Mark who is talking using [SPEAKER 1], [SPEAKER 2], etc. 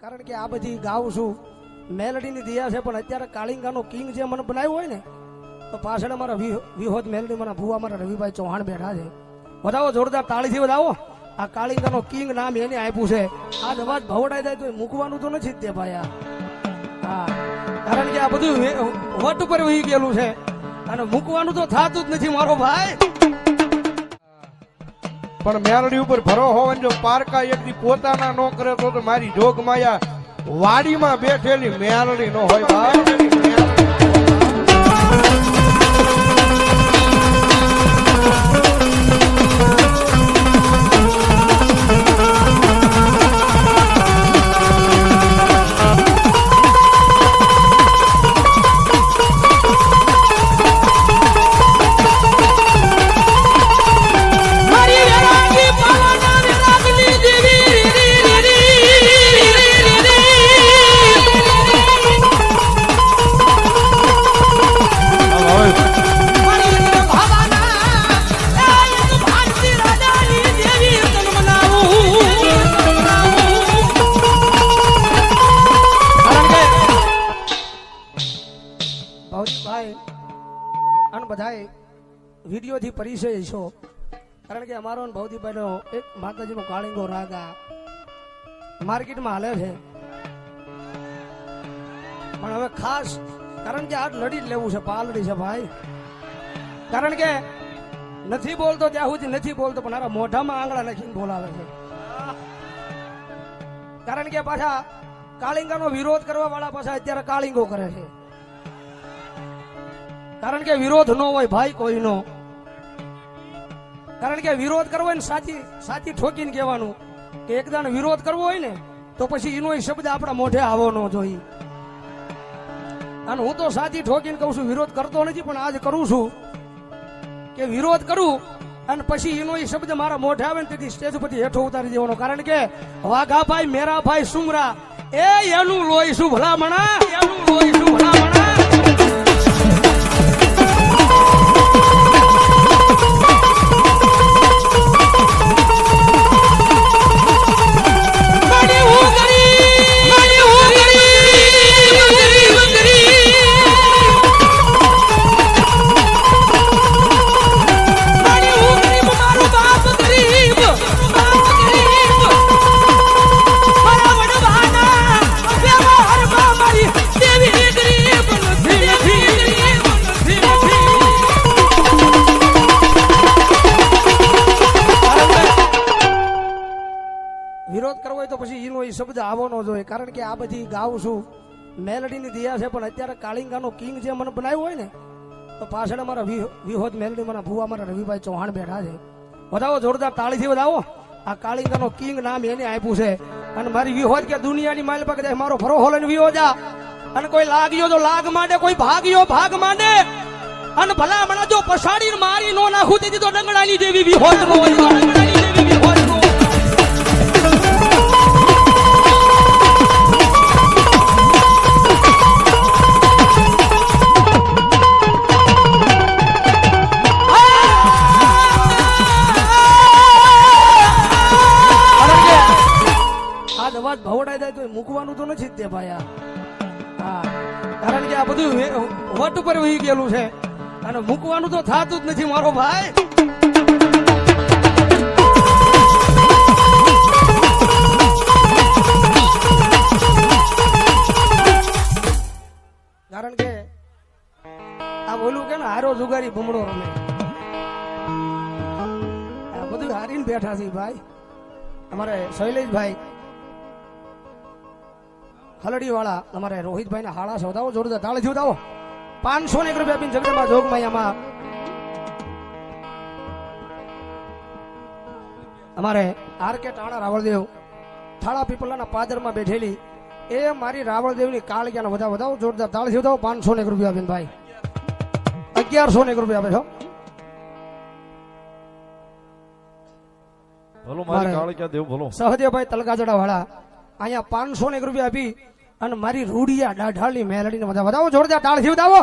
[SPEAKER 1] કારણ કે આ બધી ગાઉં છું મેલડીની દિયા છે, પણ અત્યારે કાળિંગાનો કિંગ જે મને બનાવ્યો હોય ને, તો પાછળ અમારા વિહોદ મેલડી મારા ભુવા મારા રવિભાઈ ચૌહાણ બેઠા છે. વધાવો જોરદાર તાળીથી વધાવો. આ કાળિંગાનો કિંગ નામ એને આપ્યું છે. આ અવાજ ભવડાઈ જાય તો મૂકવાનું તો નથી જ તે ભાઈ. હા, કારણ કે આ બધું વટ ઉપર વહી ગયેલું છે અને મૂકવાનું તો થતું જ નથી મારો ભાઈ.
[SPEAKER 2] પણ મેલડી ઉપર ભરો હોવા જો પારકા એકથી પોતાના નો કરે તો મારી જોગ માયા વાડીમાં બેઠેલી મેલડી નો હોય ભાઈ. વિડીયો થી પરિચય છો, કારણ કે અમારો ભવદીભાઈ નો એક માતાજી નો કાળિંગો રાગ માર્કેટમાં હાલે છે. પણ હવે ખાસ કારણ કે આ લડી જ લેવું છે, પાલડી છે ભાઈ. કારણ કે નથી બોલતો ત્યાં સુધી નથી બોલતો, પણ આરા મોઢામાં આંગળા નાખીને બોલાવે છે. કારણ કે પાછા કાળિંગાનો વિરોધ કરવા વાળા પાછા અત્યારે કાળિંગો કરે છે. કારણ કે વિરોધ ન હોય ભાઈ કોઈનો. કારણ કે વિરોધ કરવો હોય ને સાચી ઠોકીને કહેવાનું કે એકદાન વિરોધ કરવો હોય ને તો પછી એનો શબ્દ આપણા મોઢે આવો ન જોઈએ. અને હું તો સાચી ઠોકીને કહું છું, વિરોધ કરતો નથી, પણ આજ કરું છું કે વિરોધ કરું અને પછી એનો શબ્દ મારા મોઢે આવે ને તેથી સ્ટેજ પરથી હેઠો ઉતારી દેવાનો. કારણ કે વાઘાભાઈ મેરાભાઈ સુમરા એનું લોહી શું ભલામણા, એનું લોહી શું ભલામણા. શબ્દ આવો ન જોઈએ. કારણ કે આ બધી ગાઉં છું મેલડીની દિયા છે, પણ અત્યારે કાળિંગાનો કિંગ જે મને બનાવ્યો હોય ને, તો પાછળ અમારા વિહોદ મેલડી મારા ભુવા મારા રવિભાઈ ચૌહાણ બેઠા છે. વધાવો જોરદાર તાળીથી વધાવો. આ કાળિંગાનો કિંગ નામ એને આપ્યું છે. અને મારી વિહોદ કે દુનિયાની માઇલ પર કદાચ મારો ભરો હોલન વિહોજા અને કોઈ લાગ્યો તો લાગ માંડે, કોઈ ભાગ્યો ભાગ માંડે, અને ભલા મણા જો પછાડીને મારી નો નાખું તેથી તો ડંગડાની જેવી વિહોદ નો હોય, ડંગડાની જેવી વિહોદ નો. ભવડાઈ જાય તો મૂકવાનું તો નથી જ તે ભાઈ. હા, કારણ કે આ બધું વટ ઉપર વહી ગયેલું છે અને મૂકવાનું તો થતું જ નથી મારો ભાઈ. કારણ કે આ બોલું કે ને હારો જુગારી ભમડો રમે, આ બધું હારીને બેઠા છે ભાઈ. અમારે શૈલેષભાઈ હલડી વાળા અમારે રોહિતભાઈ ના હાળા શોધાવો જોરદાર તાળી શોધાવો. 501 રૂપિયા આપીને જગદંબા જોગમાયામાં અમારે આરકે ટાણા રાવળદેવ થાળા પીપલાના પાદરમાં બેઠેલી એ મારી રાવળદેવની કાળિયાના વધાવો જોરદાર તાળી શોધાવો. 501 રૂપિયા આપીને ભાઈ 1101 રૂપિયા આપે છો. ભલો મારી કાળિયા દેવ ભલો.
[SPEAKER 1] સહદેવભાઈ તલગાજડા વાળા અહીંયા 501 રૂપિયા આપી અને મારી રૂડિયા દાઢાળી મેલડીને વધાવો જોરદાર તાળી વધાવો.